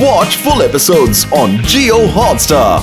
Watch full episodes on Jio Hotstar.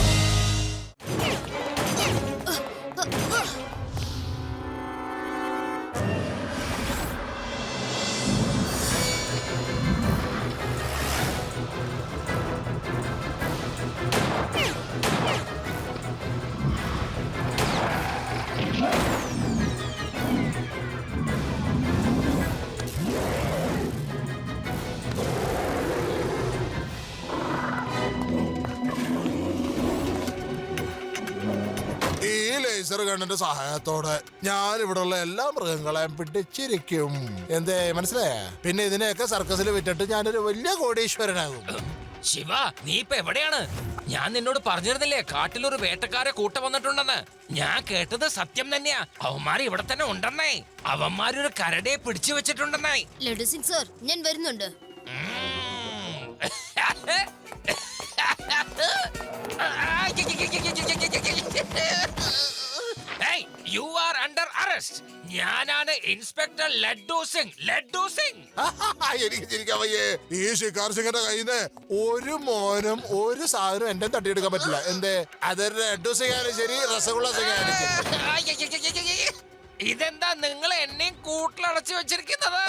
ഗണ്ണന്റെ സഹായത്തോടെ ഞാൻ ഇവിടെയുള്ള എല്ലാ മൃഗങ്ങളെയും പിടിച്ചിരിക്കും. എന്തേ മനസ്സിലായ? പിന്നെ ഇതിനെയൊക്കെ സർക്കസിൽ വിറ്റിട്ട് ഞാനൊരു വലിയ കോടീശ്വരനാകും. ശിവ, നീ ഇപ്പൊ എവിടെയാണ്? ഞാൻ നിന്നോട് പറഞ്ഞിരുന്നില്ലേ കാട്ടിലൊരു വേട്ടക്കാരെ കൂട്ട വന്നിട്ടുണ്ടെന്ന്. ഞാൻ കേട്ടത് സത്യം തന്നെയാ. അവന്മാര് ഇവിടെ തന്നെ ഉണ്ടെന്നേ. അവന്മാരൊരു കരടിയെ പിടിച്ചു വെച്ചിട്ടുണ്ടെന്നേ. ലഡു സിംഗ് സർ, ഞാൻ വരുന്നുണ്ട്. You are under arrest. ഞാനാണ് ഇൻസ്പെക്ടർ ലഡ്ഡു സിംഗ്. ലഡ്ഡു സിംഗ്. എനിക്ക് ചിരിക്കാൻ വയ്യേ. ഈ ശിക്കാർ സിംഗിന്റെ കയ്യിൽ നിന്ന് ഒരു മോനും ഒരു സാധനവും എന്റെ തട്ടിയെടുക്കാൻ പറ്റില്ല. എന്തേ? അതൊരു ലഡ്ഡു സിംഗ് ആയാലും ശരി, രസഗുള സിംഗ് ആയാലും ശരി. ഇതെന്താ നിങ്ങൾ എന്നെയും കൂട്ടിലടച്ചു വെച്ചിരിക്കുന്നത്?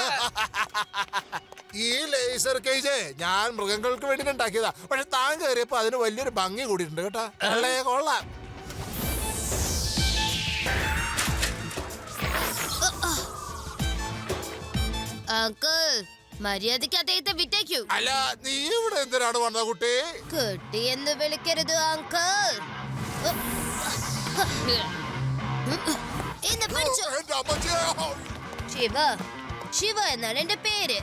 ഈ ലേസർ കേജ് ഞാൻ മൃഗങ്ങൾക്ക് വേണ്ടി ഉണ്ടാക്കിയതാ. പക്ഷെ താൻ കയറിയപ്പോ അതിന് വലിയൊരു ഭംഗി കൂടിയിട്ടുണ്ട് കേട്ടാ. കൊള്ളാം. അങ്കിൾ, മര്യാദയ്ക്ക് അദ്ദേഹത്തെ വിട്ടേക്കൂ. അല്ല, നീ ഇവിടെ എന്തിനാണ് വന്ന കുട്ടി? കുട്ടി എന്ന് വിളിക്കരുത് അങ്കിൾ. ശിവ, ശിവ എന്നാണ് എന്റെ പേര്.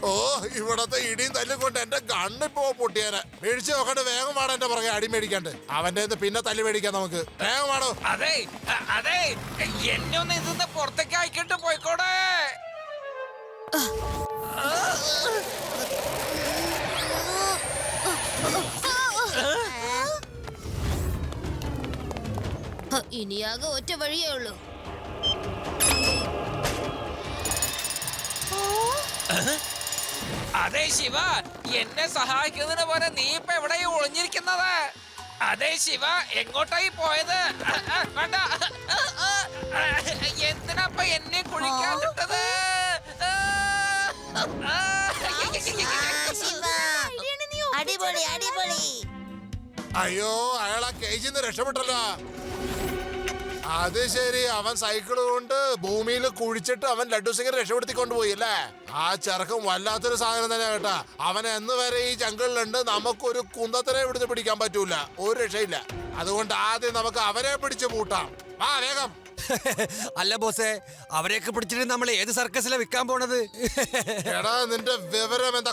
ഓ, ഇവിടത്തെ ഇടിയും തല്ലും കൊണ്ട് എന്റെ ഗണ്ണിപ്പോ പൊട്ടിയാനെ. മേടിച്ചു നോക്കണ്ട്. വേഗം വേണം എന്റെ പുറകെ അടി മേടിക്കാണ്ട്. അവന്റെ പിന്നെ തല്ലി മേടിക്കാം നമുക്ക്. വേഗം വേണോ? അതെ അതെ, എന്നെ ഒന്ന് ഇതിന്ന് പുറത്തേക്ക് അയക്കിട്ട് പോയിക്കോടെ. ഇനിയാകെ ഒറ്റ വഴിയേ ഉള്ളൂ. അതെ ശിവ, എന്നെ സഹായിക്കുന്നതിന് പോലെ നീ ഇപ്പൊ എവിടെയും ഒളിഞ്ഞിരിക്കുന്നത്? അതെ ശിവ, എങ്ങോട്ടായി പോയത്? വേണ്ട, എന്തിനാപ്പ എന്നെ കുഴിക്കാതിട്ടത്? അടിപൊളി അടിപൊളി. അയ്യോ, അയാൾ ആ കേജിന്ന് രക്ഷപ്പെട്ടല്ലോ. അത് ശരി, അവൻ സൈക്കിൾ കൊണ്ട് ഭൂമിയിൽ കുഴിച്ചിട്ട് അവൻ ലഡ്ഡു സിംഗിനെ രക്ഷപ്പെടുത്തിക്കൊണ്ടുപോയി അല്ലേ? ആ ചെറുക്കം വല്ലാത്തൊരു സാധനം തന്നെ കേട്ടാ. അവൻ എന്ന് വരെ ഈ ജംഗിളിലുണ്ട്. നമുക്കൊരു കുന്തത്തിനെ ഇവിടുന്ന് പിടിക്കാൻ പറ്റൂല, ഒരു രക്ഷയില്ല. അതുകൊണ്ട് ആദ്യം നമുക്ക് അവരെ പിടിച്ചു പൂട്ടാം. വാ വേഗം. അല്ല ബോസേ, അവരെയൊക്കെ പിടിച്ചിട്ട് നമ്മൾ ഏത് സർക്കസിലെ വിൽക്കാൻ പോണത്? എടാ, നിന്റെ വിവരം എന്താ?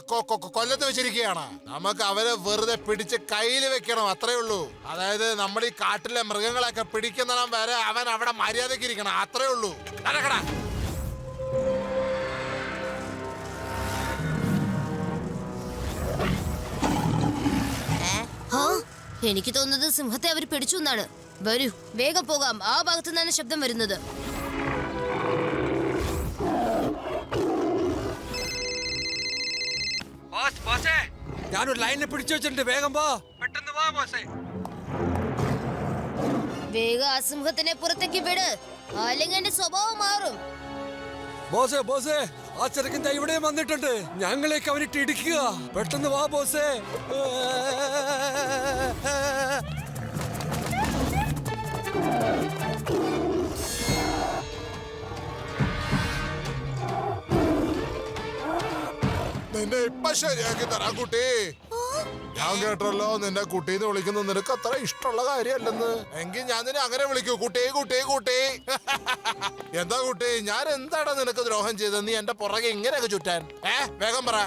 കൊല്ലത്ത് വെച്ചിരിക്കുകയാണ്. നമുക്ക് അവരെ വെറുതെ പിടിച്ച് കയ്യിൽ വെക്കണം, അത്രേ ഉള്ളൂ. അതായത് നമ്മൾ ഈ കാട്ടിലെ മൃഗങ്ങളൊക്കെ പിടിക്കുന്നിടം വരെ അവൻ അവിടെ മര്യാദയ്ക്ക് ഇരിക്കണം, അത്രേ ഉള്ളൂ. നടക്കടാ. എനിക്ക് തോന്നുന്നത് സിംഹത്തെ അവർ പിടിച്ചു എന്നാണ്. വരൂ, വേഗം പോകാം. ആ ഭാഗത്തു നിന്നാണ് ശബ്ദം വരുന്നത്. ഞാനൊരു ലൈനിനെ പിടിച്ചു വെച്ചിട്ടുണ്ട്, വേഗം പോ. പെട്ടെന്ന് വാ ബോസേ. വേഗം ആ സിംഹത്തിനെ പുറത്തേക്ക് വിട്, അല്ലെങ്കിൽ എന്റെ സ്വഭാവം മാറും. ബോസേ ബോസേ, ആ ചെറുക്കൻ ഇവിടെ വന്നിട്ടുണ്ട്. ഞങ്ങളേക്ക് അവനിട്ട് ഇടിക്കുക. പെട്ടെന്ന് വാ ബോസേ. നിന്നെ ഇപ്പൊ ശരിയാക്കി തരാം കുട്ടി. ഞാൻ കേട്ടല്ലോ നിന്നെ കുട്ടീന്ന് വിളിക്കുന്നത് നിനക്ക് അത്ര ഇഷ്ടമുള്ള കാര്യമല്ലെന്ന്. എങ്കിൽ ഞാൻ നിന്നെ അങ്ങനെ വിളിക്കൂ, കുട്ടി കുട്ടി കുട്ടി. എന്താ കുട്ടി, ഞാൻ എന്താടാ നിനക്ക് ദ്രോഹം ചെയ്തത്? നീ എന്റെ പുറകെ ഇങ്ങനെയൊക്കെ ചുറ്റാൻ? വേഗം പറ.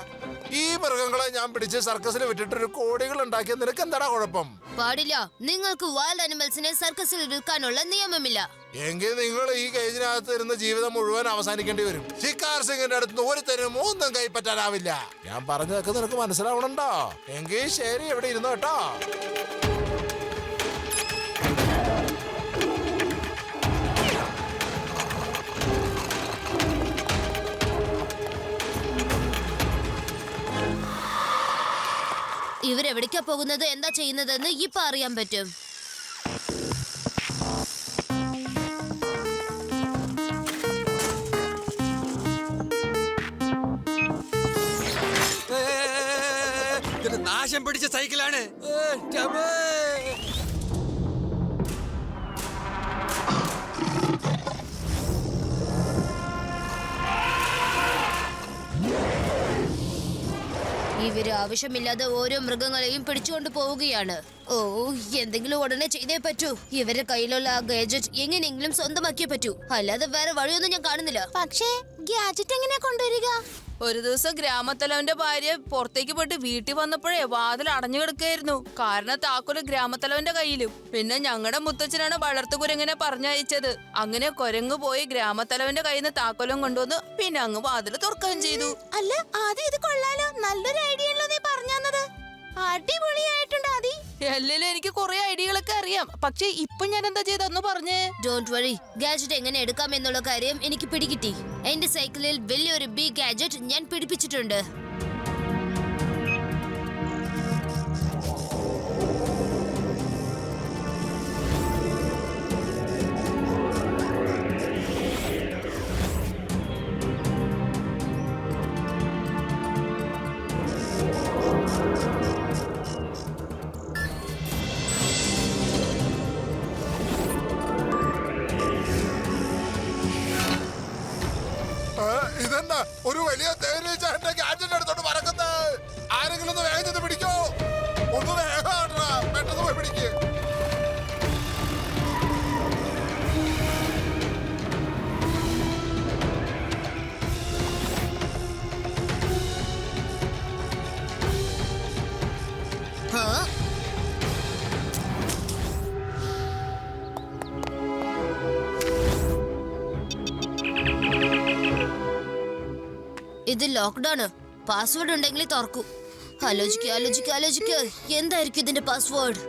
ഈ മൃഗങ്ങളെ ഞാൻ പിടിച്ച് സർക്കസിൽ വിട്ടിട്ടൊരു കോടികൾ ഉണ്ടാക്കിയ നിനക്ക് എന്താടാ കുഴപ്പം? പാടില്ല. നിങ്ങൾക്ക് വൈൽഡ് അനിമൽസിനെ സർക്കസിൽ എടുക്കാനുള്ള നിയമമില്ല. എങ്കിൽ നിങ്ങൾ ഈ കേജിനകത്ത് ഇരുന്ന് ജീവിതം മുഴുവൻ അവസാനിക്കേണ്ടി വരും. ശിക്കാർ സിംഗിന്റെ അടുത്ത് ഒരുത്തരും ഒന്നും കൈപ്പറ്റാനാവില്ല. ഞാൻ പറഞ്ഞതൊക്കെ നിനക്ക് മനസ്സിലാവണുണ്ടോ? എങ്കിൽ ശരി, ഇവിടെ ഇരുന്നോ കേട്ടോ. ഇവരെവിടേക്കാ പോകുന്നത്, എന്താ ചെയ്യുന്നതെന്ന് ഇപ്പൊ അറിയാൻ പറ്റും. ഇത് നാശം പിടിച്ച സൈക്കിളാണ്. ഇവര് ആവശ്യമില്ലാതെ ഓരോ മൃഗങ്ങളെയും പിടിച്ചുകൊണ്ട് പോവുകയാണ്. ഓ, എന്തെങ്കിലും ഉടനെ ചെയ്തേ പറ്റൂ. ഇവരുടെ കയ്യിലുള്ള ആ ഗാഡ്ജറ്റ് എങ്ങനെയെങ്കിലും സ്വന്തമാക്കിയേ പറ്റൂ. അല്ലാതെ വേറെ വഴിയൊന്നും ഞാൻ കാണുന്നില്ല. പക്ഷേ ഗാഡ്ജറ്റ് എങ്ങനെയാ കൊണ്ടുവരിക? ഒരു ദിവസം ഗ്രാമത്തലവന്റെ ഭാര്യ പുറത്തേക്ക് പോയിട്ട് വീട്ടിൽ വന്നപ്പോഴേ വാതിൽ അടഞ്ഞു കിടക്കായിരുന്നു. കാരണം താക്കോല് ഗ്രാമത്തലവന്റെ കയ്യിലും. പിന്നെ ഞങ്ങളുടെ മുത്തച്ഛനാണ് വളർത്തു കുരങ്ങനെ പറഞ്ഞയച്ചത്. അങ്ങനെ കുരങ്ങ് പോയി ഗ്രാമത്തലവന്റെ കയ്യിൽ നിന്ന് താക്കോലും കൊണ്ടുവന്നു. പിന്നെ അങ്ങ് വാതിൽ തുറക്കുകയും ചെയ്തു. അല്ല, ആദ്യം ഇത് കൊള്ളാലോ, നല്ലൊരു ഐഡിയ ആണല്ലോ നീ പറഞ്ഞു തന്നത്. അടിപൊളിയായിട്ടുണ്ട് ആദി. എല്ലാം എനിക്ക് കുറെ ഐഡിയകളൊക്കെ അറിയാം. പക്ഷെ ഇപ്പൊ ഞാൻ എന്താ ചെയ്തെന്ന് പറഞ്ഞേ? ഡോണ്ട് വറി, ഗാഡ്ജറ്റ് എങ്ങനെ എടുക്കാം എന്നുള്ള കാര്യം എനിക്ക് പിടികിട്ടി. എന്റെ സൈക്കിളിൽ വലിയൊരു ബി ഗാഡ്ജറ്റ് ഞാൻ പിടിപ്പിച്ചിട്ടുണ്ട്. ഇതെന്താ ഒരു വലിയ തേനീച്ച എന്റെ ഗാഡ്ജറ്റ് എടുത്തോണ്ട് പറക്കുന്നത്? ആരെങ്കിലും ഒന്ന് വേഗം ചെന്ന് പിടിക്കോ. ഒന്ന് വേഗം പെട്ടെന്ന് പോയി പിടിക്ക്. ഇത് ലോക്ക്ഡൌൺ. പാസ്വേഡ് ഉണ്ടെങ്കിൽ തുറക്കൂ. ആലോചിക്കുക. എന്തായിരിക്കും ഇതിന്റെ പാസ്വേഡ്?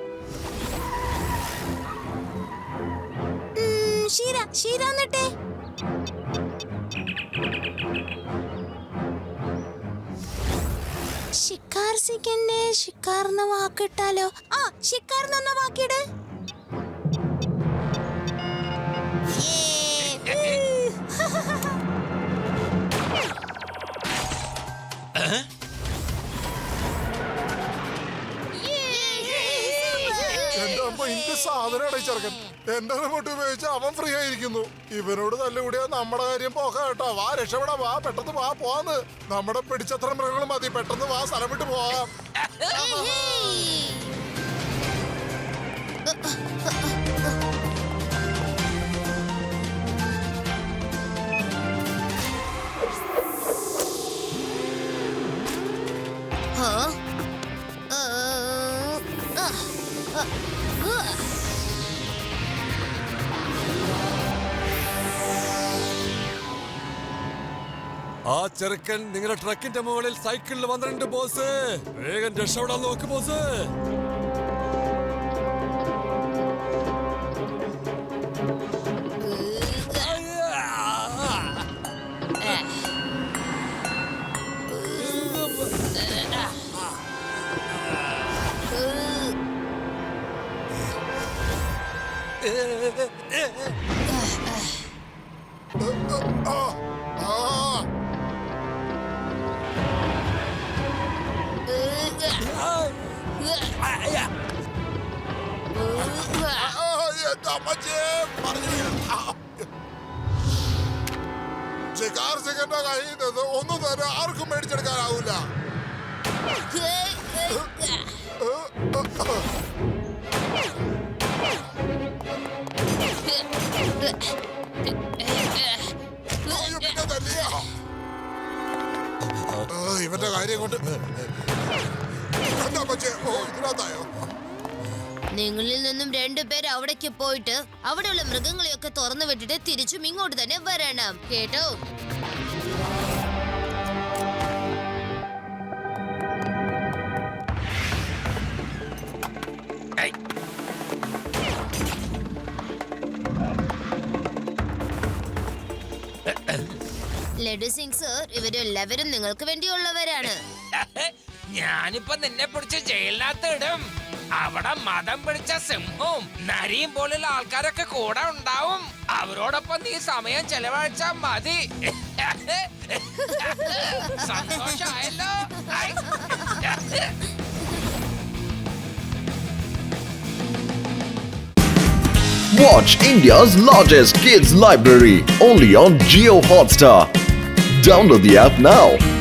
ഷീരാന്നിട്ടെ ഷിക്കാർ സിക്കന്റെ ഷിക്കാർന്ന വാക്കിട്ടാലോ? ആ, ഷിക്കാർന്ന വാക്കിട്. എന്റെ അമ്മ ഇന്റെ സാധനം ചെറുക്കൻ. എന്റെ റിമോട്ട് ഉപയോഗിച്ച് അവൻ ഫ്രീ ആയിരിക്കുന്നു. ഇവനോട് തല്ലുകൂടിയാ നമ്മുടെ കാര്യം പോകാം കേട്ടോ. വാ, രക്ഷപ്പെടാം. വാ, പെട്ടെന്ന് വാ, പോവാന്ന്. നമ്മുടെ പിടിച്ചത്ര മൃഗങ്ങൾ മതി. പെട്ടെന്ന് വാ, സ്ഥലം വിട്ട് പോവാം. ആ ചെറുക്കൻ നിങ്ങളുടെ ട്രക്കിന്റെ മുകളിൽ സൈക്കിളിൽ വന്നിട്ടുണ്ട് ബോസ്. വേഗം രക്ഷപ്പെടാൻ നോക്ക് ബോസ്. ഷിക്കാർ സിക്കന്റെ കയ്യിൽ നിന്ന് ഒന്നും തന്നെ ആർക്കും മേടിച്ചെടുക്കാനാവൂല. ഇവന്റെ കാര്യം കൊണ്ട് എന്താ പറ്റേ? ഓ, ഇതിനകത്തായോ? നിങ്ങളിൽ നിന്നും 2 പേർ അവിടേക്ക് പോയിട്ട് അവിടെയുള്ള മൃഗങ്ങളെയൊക്കെ തുറന്നു വിട്ടിട്ട് തിരിച്ചും ഇങ്ങോട്ട് തന്നെ വരണം, കേട്ടോ? ലഡു സിംഗ് സർ, ഇവരെല്ലാവരും നിങ്ങൾക്ക് വേണ്ടിയുള്ളവരാണ്. ഞാനിപ്പോ നിന്നെ പിടിച്ച് ജയിലിനകത്ത് ഇടും. അവിടെ മതം പിടിച്ച സിംഹവും നരിയും പോലുള്ള ആൾക്കാരൊക്കെ കൂടെ ഉണ്ടാവും. അവരോടൊപ്പം നീ സമയം ചെലവഴിച്ചാ മതി. സന്തോഷായല്ലോ? I. Watch India's largest kids library only on Geo Hotstar. Download the app now.